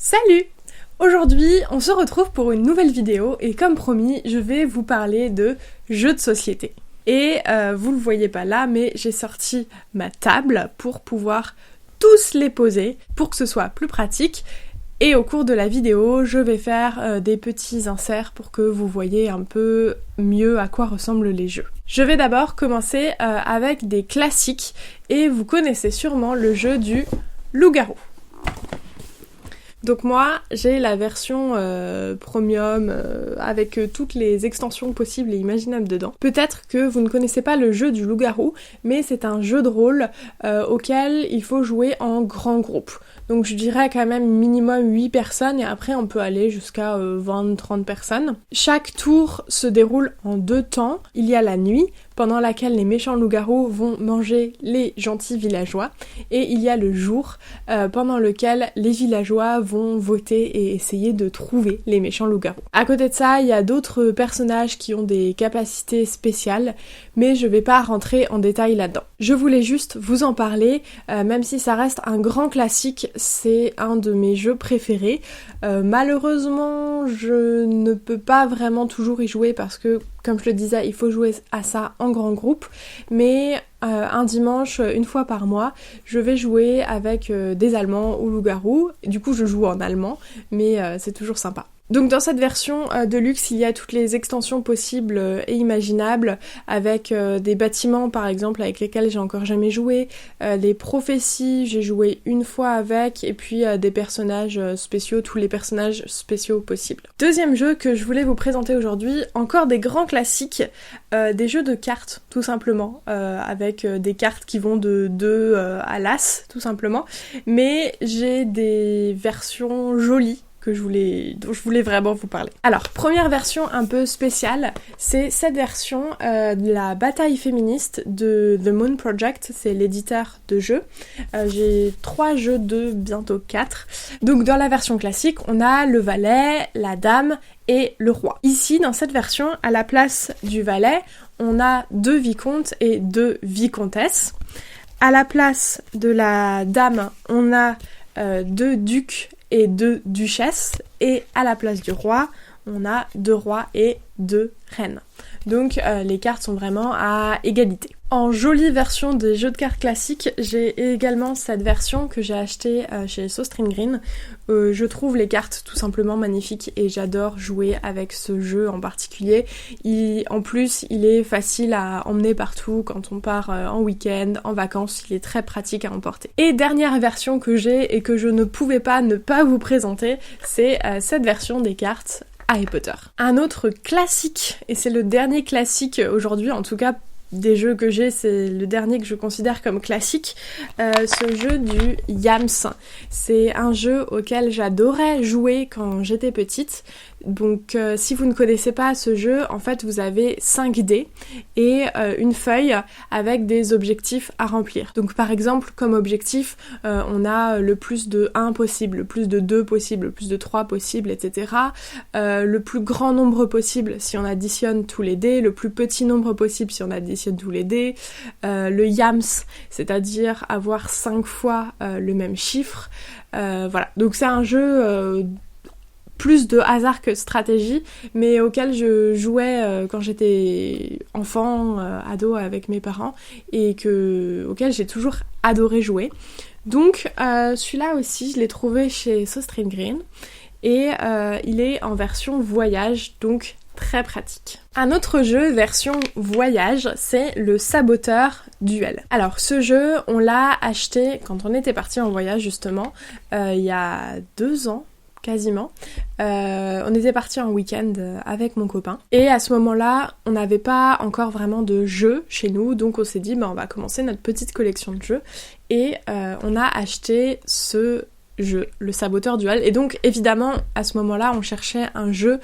Salut! Aujourd'hui, on se retrouve pour une nouvelle vidéo et comme promis, je vais vous parler de jeux de société. Et vous le voyez pas là, mais j'ai sorti ma table pour pouvoir tous les poser pour que ce soit plus pratique. Et au cours de la vidéo, je vais faire des petits inserts pour que vous voyez un peu mieux à quoi ressemblent les jeux. Je vais d'abord commencer avec des classiques et vous connaissez sûrement le jeu du loup-garou. Donc moi, j'ai la version premium avec toutes les extensions possibles et imaginables dedans. Peut-être que vous ne connaissez pas le jeu du loup-garou, mais c'est un jeu de rôle auquel il faut jouer en grand groupe. Donc je dirais quand même minimum 8 personnes et après on peut aller jusqu'à 20-30 personnes. Chaque tour se déroule en 2 temps. Il y a la nuit, pendant laquelle les méchants loups-garous vont manger les gentils villageois, et il y a le jour, pendant lequel les villageois vont voter et essayer de trouver les méchants loups-garous. À côté de ça, il y a d'autres personnages qui ont des capacités spéciales, mais je vais pas rentrer en détail là-dedans. Je voulais juste vous en parler, même si ça reste un grand classique, c'est un de mes jeux préférés. Malheureusement, je ne peux pas vraiment toujours y jouer parce que, comme je le disais, il faut jouer à ça en grand groupe, mais un dimanche, une fois par mois, je vais jouer avec des Allemands ou loups-garous. Du coup, je joue en allemand, mais c'est toujours sympa. Donc dans cette version de luxe, il y a toutes les extensions possibles et imaginables, avec des bâtiments par exemple avec lesquels j'ai encore jamais joué, les prophéties, j'ai joué une fois avec, et puis des personnages spéciaux, tous les personnages spéciaux possibles. Deuxième jeu que je voulais vous présenter aujourd'hui, encore des grands classiques, des jeux de cartes tout simplement, avec des cartes qui vont de 2 à l'as tout simplement, mais j'ai des versions jolies dont je voulais vraiment vous parler. Alors, première version un peu spéciale, c'est cette version de la bataille féministe de The Moon Project, c'est l'éditeur de jeux. J'ai 3 jeux de bientôt 4. Donc dans la version classique, on a le valet, la dame et le roi. Ici, dans cette version, à la place du valet, on a 2 vicomtes et 2 vicomtesses. À la place de la dame, on a 2 ducs et 2 duchesses, et à la place du roi, on a 2 rois et 2 reines. Donc les cartes sont vraiment à égalité. En jolie version des jeux de cartes classiques, j'ai également cette version que j'ai achetée chez Sostring Green. Je trouve les cartes tout simplement magnifiques et j'adore jouer avec ce jeu en particulier. En plus, il est facile à emmener partout quand on part en week-end, en vacances, il est très pratique à emporter. Et dernière version que j'ai et que je ne pouvais pas ne pas vous présenter, c'est cette version des cartes Harry Potter. Un autre classique, et c'est le dernier classique aujourd'hui, en tout cas des jeux que j'ai, c'est le dernier que je considère comme classique, ce jeu du Yams. C'est un jeu auquel j'adorais jouer quand j'étais petite. Donc si vous ne connaissez pas ce jeu, en fait vous avez 5 dés et une feuille avec des objectifs à remplir. Donc par exemple, comme objectif, on a le plus de 1 possible, le plus de 2 possible, le plus de 3 possible, etc. Le plus grand nombre possible si on additionne tous les dés, le plus petit nombre possible si on additionne tous les dés, le Yams, c'est-à-dire avoir 5 fois le même chiffre. Voilà, donc c'est un jeu plus de hasard que stratégie, mais auquel je jouais quand j'étais enfant, ado avec mes parents, et auquel j'ai toujours adoré jouer. Donc celui-là aussi, je l'ai trouvé chez Sostring Green, et il est en version voyage, donc très pratique. Un autre jeu version voyage, c'est le Saboteur Duel. Alors ce jeu, on l'a acheté quand on était parti en voyage justement, il y a 2 ans, quasiment. On était partis en week-end avec mon copain. Et à ce moment-là, on n'avait pas encore vraiment de jeux chez nous, donc on s'est dit, on va commencer notre petite collection de jeux. Et on a acheté ce jeu, le Saboteur Duel. Et donc évidemment à ce moment-là on cherchait un jeu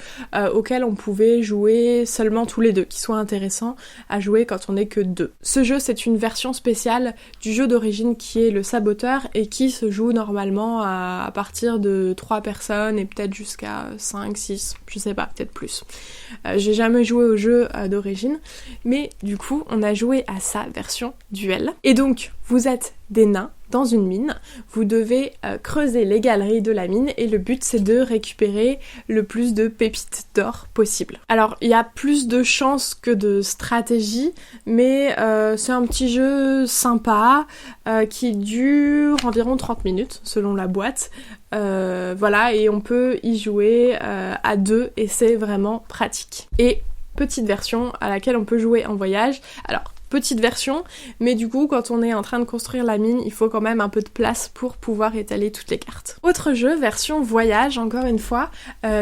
auquel on pouvait jouer seulement tous les deux, qui soit intéressant à jouer quand on n'est que 2. Ce jeu, c'est une version spéciale du jeu d'origine qui est le Saboteur et qui se joue normalement à partir de 3 personnes et peut-être jusqu'à 5, 6, je sais pas, peut-être plus. J'ai jamais joué au jeu d'origine, mais du coup on a joué à sa version duel. Et donc vous êtes des nains dans une mine. Vous devez creuser les galeries de la mine et le but c'est de récupérer le plus de pépites d'or possible. Alors il y a plus de chances que de stratégie, mais c'est un petit jeu sympa qui dure environ 30 minutes selon la boîte. Voilà, et on peut y jouer à 2 et c'est vraiment pratique. Et petite version à laquelle on peut jouer en voyage. Alors petite version, mais du coup quand on est en train de construire la mine, il faut quand même un peu de place pour pouvoir étaler toutes les cartes. Autre jeu, version voyage, encore une fois,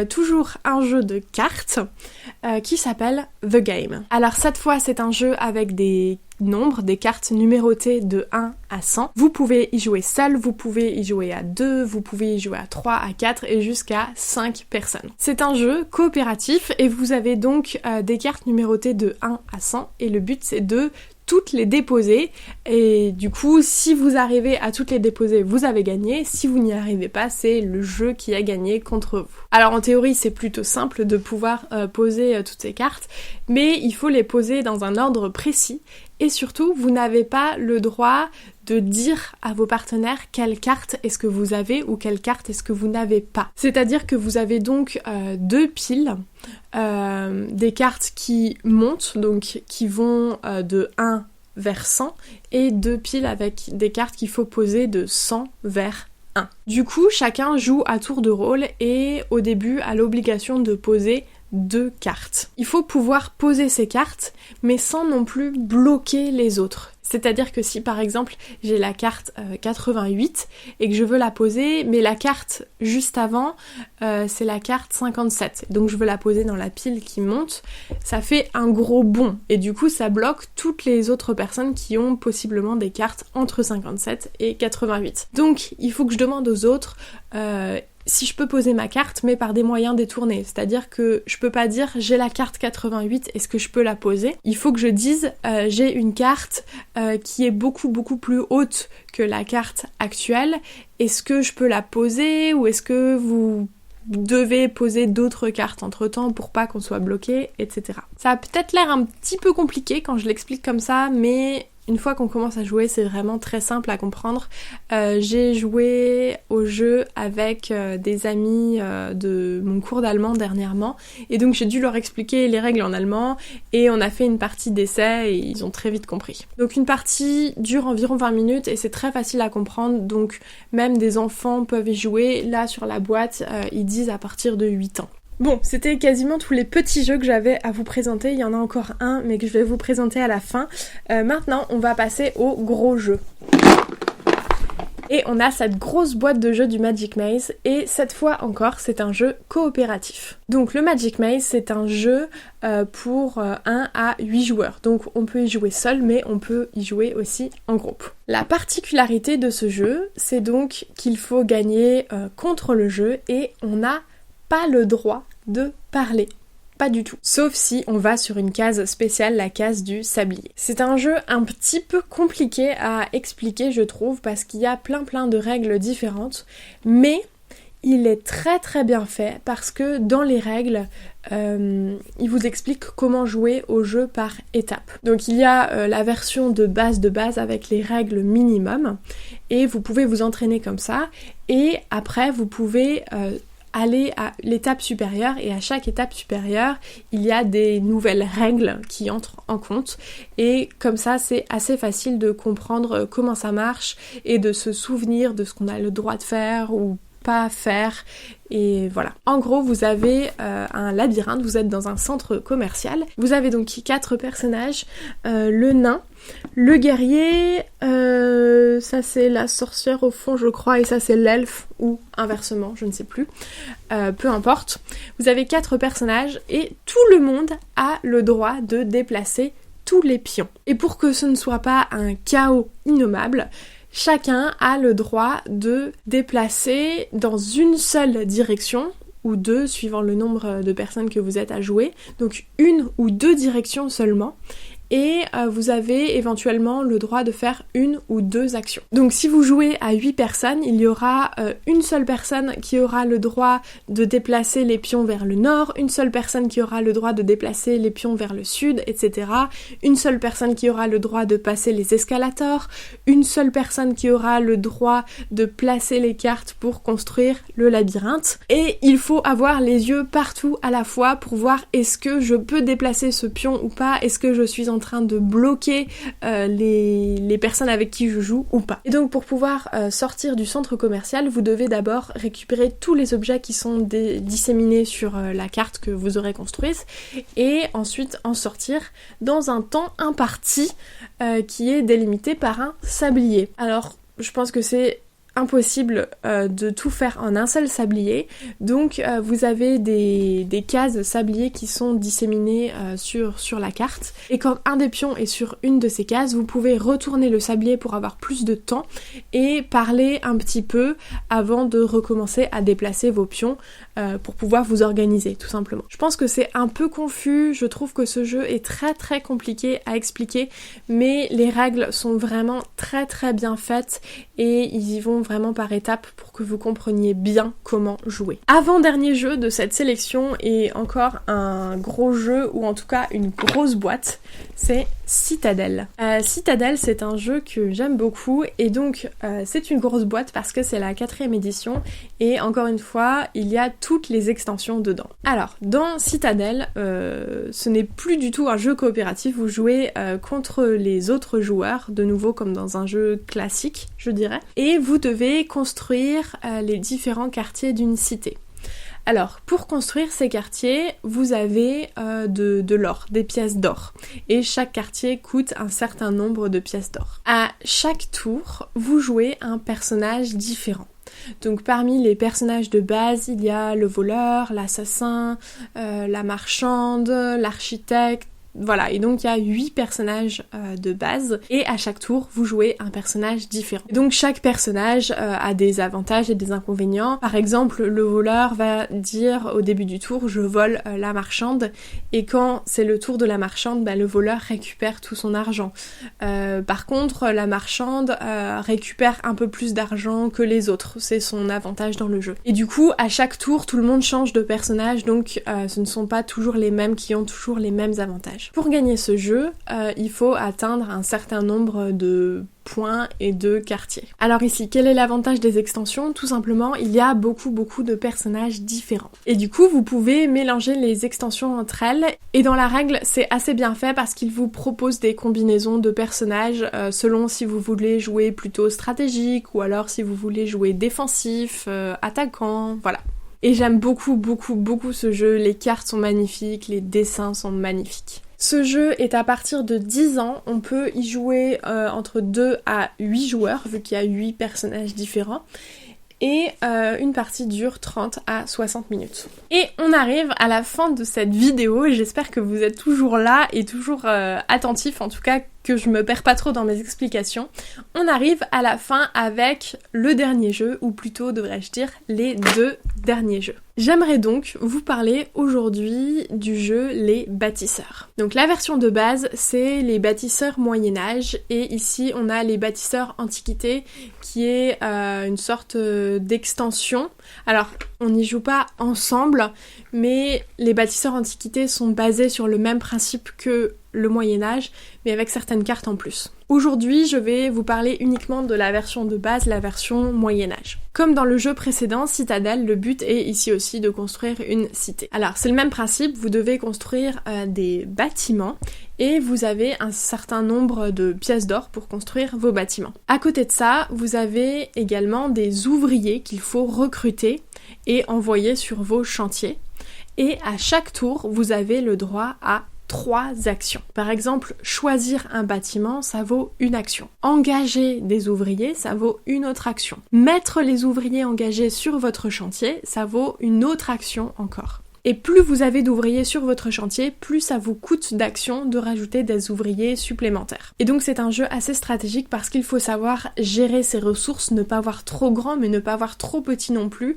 toujours un jeu de cartes qui s'appelle The Game. Alors cette fois c'est un jeu avec des nombres, des cartes numérotées de 1 à 100. Vous pouvez y jouer seul, vous pouvez y jouer à 2, vous pouvez y jouer à 3, à 4 et jusqu'à 5 personnes. C'est un jeu coopératif et vous avez donc des cartes numérotées de 1 à 100 et le but c'est de toutes les déposer et du coup si vous arrivez à toutes les déposer vous avez gagné, si vous n'y arrivez pas c'est le jeu qui a gagné contre vous. Alors en théorie c'est plutôt simple de pouvoir poser toutes ces cartes mais il faut les poser dans un ordre précis et surtout vous n'avez pas le droit de dire à vos partenaires quelle carte est-ce que vous avez ou quelle carte est-ce que vous n'avez pas. C'est-à-dire que vous avez donc 2 piles, des cartes qui montent, donc qui vont de 1 vers 100, et 2 piles avec des cartes qu'il faut poser de 100 vers 1. Du coup, chacun joue à tour de rôle et au début a l'obligation de poser 2 cartes. Il faut pouvoir poser ces cartes, mais sans non plus bloquer les autres. C'est-à-dire que si par exemple j'ai la carte 88 et que je veux la poser, mais la carte juste avant c'est la carte 57, donc je veux la poser dans la pile qui monte, ça fait un gros bond et du coup ça bloque toutes les autres personnes qui ont possiblement des cartes entre 57 et 88. Donc il faut que je demande aux autres si je peux poser ma carte mais par des moyens détournés, c'est-à-dire que je peux pas dire j'ai la carte 88, est-ce que je peux la poser? Il faut que je dise j'ai une carte qui est beaucoup plus haute que la carte actuelle, est-ce que je peux la poser ou est-ce que vous devez poser d'autres cartes entre temps pour pas qu'on soit bloqué, etc. Ça a peut-être l'air un petit peu compliqué quand je l'explique comme ça, mais une fois qu'on commence à jouer, c'est vraiment très simple à comprendre. J'ai joué au jeu avec des amis de mon cours d'allemand dernièrement, et donc j'ai dû leur expliquer les règles en allemand, et on a fait une partie d'essai, et ils ont très vite compris. Donc une partie dure environ 20 minutes, et c'est très facile à comprendre, donc même des enfants peuvent y jouer. Là, sur la boîte, ils disent à partir de 8 ans. Bon, c'était quasiment tous les petits jeux que j'avais à vous présenter, il y en a encore un mais que je vais vous présenter à la fin. Maintenant on va passer au gros jeu. Et on a cette grosse boîte de jeux du Magic Maze et cette fois encore c'est un jeu coopératif. Donc le Magic Maze c'est un jeu pour 1 à 8 joueurs, donc on peut y jouer seul mais on peut y jouer aussi en groupe. La particularité de ce jeu c'est donc qu'il faut gagner contre le jeu et on a pas le droit de parler. Pas du tout. Sauf si on va sur une case spéciale, la case du sablier. C'est un jeu un petit peu compliqué à expliquer, je trouve, parce qu'il y a plein de règles différentes, mais il est très bien fait parce que dans les règles, il vous explique comment jouer au jeu par étapes. Donc il y a la version de base avec les règles minimum, et vous pouvez vous entraîner comme ça, et après vous pouvez aller à l'étape supérieure et à chaque étape supérieure il y a des nouvelles règles qui entrent en compte et comme ça c'est assez facile de comprendre comment ça marche et de se souvenir de ce qu'on a le droit de faire ou pas faire et voilà. En gros vous avez un labyrinthe, vous êtes dans un centre commercial, vous avez donc 4 personnages, le nain, le guerrier, ça c'est la sorcière au fond je crois et ça c'est l'elfe ou inversement, je ne sais plus, peu importe. Vous avez 4 personnages et tout le monde a le droit de déplacer tous les pions. Et pour que ce ne soit pas un chaos innommable, chacun a le droit de déplacer dans une seule direction, ou 2 suivant le nombre de personnes que vous êtes à jouer, donc 1 ou 2 directions seulement, et vous avez éventuellement le droit de faire 1 ou 2 actions. Donc si vous jouez à 8 personnes, il y aura une seule personne qui aura le droit de déplacer les pions vers le nord, une seule personne qui aura le droit de déplacer les pions vers le sud, etc. Une seule personne qui aura le droit de passer les escalators, une seule personne qui aura le droit de placer les cartes pour construire le labyrinthe. Et il faut avoir les yeux partout à la fois pour voir est-ce que je peux déplacer ce pion ou pas, est-ce que je suis en train de bloquer les personnes avec qui je joue ou pas. Et donc pour pouvoir sortir du centre commercial, vous devez d'abord récupérer tous les objets qui sont disséminés sur la carte que vous aurez construite et ensuite en sortir dans un temps imparti qui est délimité par un sablier. Alors je pense que c'est impossible de tout faire en un seul sablier, donc vous avez des cases sabliers qui sont disséminées sur la carte, et quand un des pions est sur une de ces cases, vous pouvez retourner le sablier pour avoir plus de temps et parler un petit peu avant de recommencer à déplacer vos pions pour pouvoir vous organiser tout simplement. Je pense que c'est un peu confus, je trouve que ce jeu est très très compliqué à expliquer, mais les règles sont vraiment très très bien faites et ils y vont vraiment par étapes pour que vous compreniez bien comment jouer. Avant-dernier jeu de cette sélection et encore un gros jeu ou en tout cas une grosse boîte, c'est Citadel. Citadel, c'est un jeu que j'aime beaucoup et donc c'est une grosse boîte parce que c'est la 4e édition et encore une fois il y a toutes les extensions dedans. Alors dans Citadel, ce n'est plus du tout un jeu coopératif, vous jouez contre les autres joueurs, de nouveau comme dans un jeu classique je dirais, et vous devez construire les différents quartiers d'une cité. Alors, pour construire ces quartiers, vous avez de l'or, des pièces d'or. Et chaque quartier coûte un certain nombre de pièces d'or. À chaque tour, vous jouez un personnage différent. Donc parmi les personnages de base, il y a le voleur, l'assassin, la marchande, l'architecte, voilà, et donc il y a 8 personnages de base, et à chaque tour, vous jouez un personnage différent. Et donc chaque personnage a des avantages et des inconvénients. Par exemple, le voleur va dire au début du tour, je vole la marchande, et quand c'est le tour de la marchande, le voleur récupère tout son argent. Par contre, la marchande récupère un peu plus d'argent que les autres, c'est son avantage dans le jeu. Et du coup, à chaque tour, tout le monde change de personnage, donc ce ne sont pas toujours les mêmes qui ont toujours les mêmes avantages. Pour gagner ce jeu, il faut atteindre un certain nombre de points et de quartiers. Alors ici, quel est l'avantage des extensions? Tout simplement, il y a beaucoup de personnages différents. Et du coup, vous pouvez mélanger les extensions entre elles, et dans la règle, c'est assez bien fait parce qu'il vous propose des combinaisons de personnages selon si vous voulez jouer plutôt stratégique, ou alors si vous voulez jouer défensif, attaquant, voilà. Et j'aime beaucoup ce jeu, les cartes sont magnifiques, les dessins sont magnifiques. Ce jeu est à partir de 10 ans, on peut y jouer entre 2 à 8 joueurs, vu qu'il y a 8 personnages différents, et une partie dure 30 à 60 minutes. Et on arrive à la fin de cette vidéo, et j'espère que vous êtes toujours là et toujours attentifs, en tout cas que je me perds pas trop dans mes explications. On arrive à la fin avec le dernier jeu, ou plutôt devrais-je dire les 2 derniers jeux. J'aimerais donc vous parler aujourd'hui du jeu Les Bâtisseurs. Donc la version de base, c'est les Bâtisseurs Moyen-Âge, et ici on a les Bâtisseurs Antiquité, qui est une sorte d'extension. Alors on n'y joue pas ensemble, mais les Bâtisseurs Antiquité sont basés sur le même principe que le Moyen-Âge, mais avec certaines cartes en plus. Aujourd'hui, je vais vous parler uniquement de la version de base, la version Moyen-Âge. Comme dans le jeu précédent, Citadel, le but est ici aussi de construire une cité. Alors, c'est le même principe, vous devez construire des bâtiments, et vous avez un certain nombre de pièces d'or pour construire vos bâtiments. À côté de ça, vous avez également des ouvriers qu'il faut recruter et envoyer sur vos chantiers. Et à chaque tour, vous avez le droit à 3 actions. Par exemple, choisir un bâtiment, ça vaut une action. Engager des ouvriers, ça vaut une autre action. Mettre les ouvriers engagés sur votre chantier, ça vaut une autre action encore. Et plus vous avez d'ouvriers sur votre chantier, plus ça vous coûte d'actions de rajouter des ouvriers supplémentaires. Et donc c'est un jeu assez stratégique parce qu'il faut savoir gérer ses ressources, ne pas avoir trop grand mais ne pas avoir trop petit non plus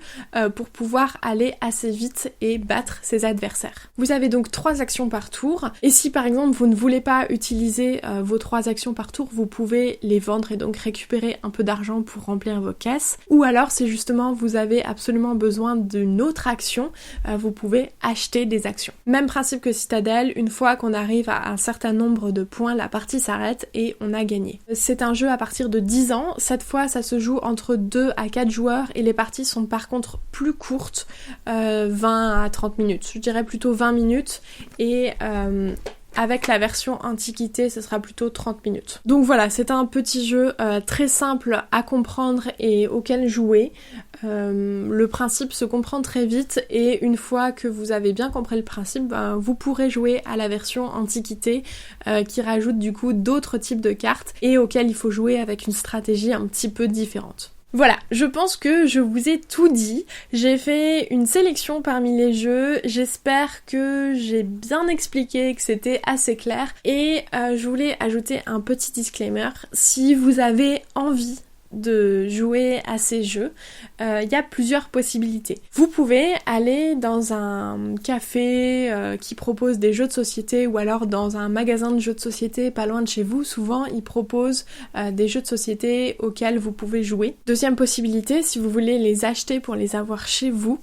pour pouvoir aller assez vite et battre ses adversaires. Vous avez donc 3 actions par tour et si par exemple vous ne voulez pas utiliser vos 3 actions par tour, vous pouvez les vendre et donc récupérer un peu d'argent pour remplir vos caisses. Ou alors si justement vous avez absolument besoin d'une autre action, vous pouvez acheter des actions. Même principe que Citadel, une fois qu'on arrive à un certain nombre de points, la partie s'arrête et on a gagné. C'est un jeu à partir de 10 ans, cette fois ça se joue entre 2 à 4 joueurs et les parties sont par contre plus courtes, 20 à 30 minutes. Je dirais plutôt 20 minutes et avec la version Antiquité, ce sera plutôt 30 minutes. Donc voilà, c'est un petit jeu très simple à comprendre et auquel jouer. Le principe se comprend très vite et une fois que vous avez bien compris le principe, vous pourrez jouer à la version Antiquité qui rajoute du coup d'autres types de cartes et auxquelles il faut jouer avec une stratégie un petit peu différente. Voilà, je pense que je vous ai tout dit. J'ai fait une sélection parmi les jeux, j'espère que j'ai bien expliqué, que c'était assez clair. Et je voulais ajouter un petit disclaimer, si vous avez envie de jouer à ces jeux, il y a plusieurs possibilités. Vous pouvez aller dans un café qui propose des jeux de société ou alors dans un magasin de jeux de société pas loin de chez vous. Souvent ils proposent des jeux de société auxquels vous pouvez jouer. Deuxième possibilité, si vous voulez les acheter pour les avoir chez vous,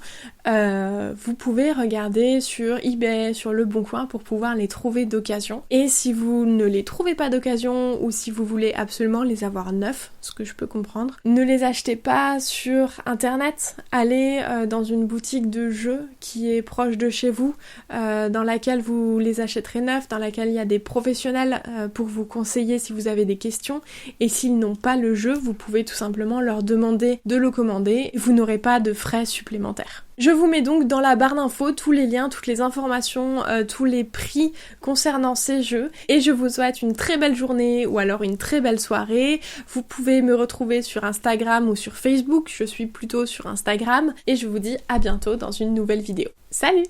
vous pouvez regarder sur eBay, sur Le Bon Coin pour pouvoir les trouver d'occasion. Et si vous ne les trouvez pas d'occasion ou si vous voulez absolument les avoir neufs, ce que je peux comprendre, ne les achetez pas sur internet, allez dans une boutique de jeux qui est proche de chez vous, dans laquelle vous les achèterez neufs, dans laquelle il y a des professionnels pour vous conseiller si vous avez des questions, et s'ils n'ont pas le jeu, vous pouvez tout simplement leur demander de le commander, vous n'aurez pas de frais supplémentaires. Je vous mets donc dans la barre d'infos tous les liens, toutes les informations, tous les prix concernant ces jeux et je vous souhaite une très belle journée ou alors une très belle soirée. Vous pouvez me retrouver sur Instagram ou sur Facebook, je suis plutôt sur Instagram et je vous dis à bientôt dans une nouvelle vidéo. Salut!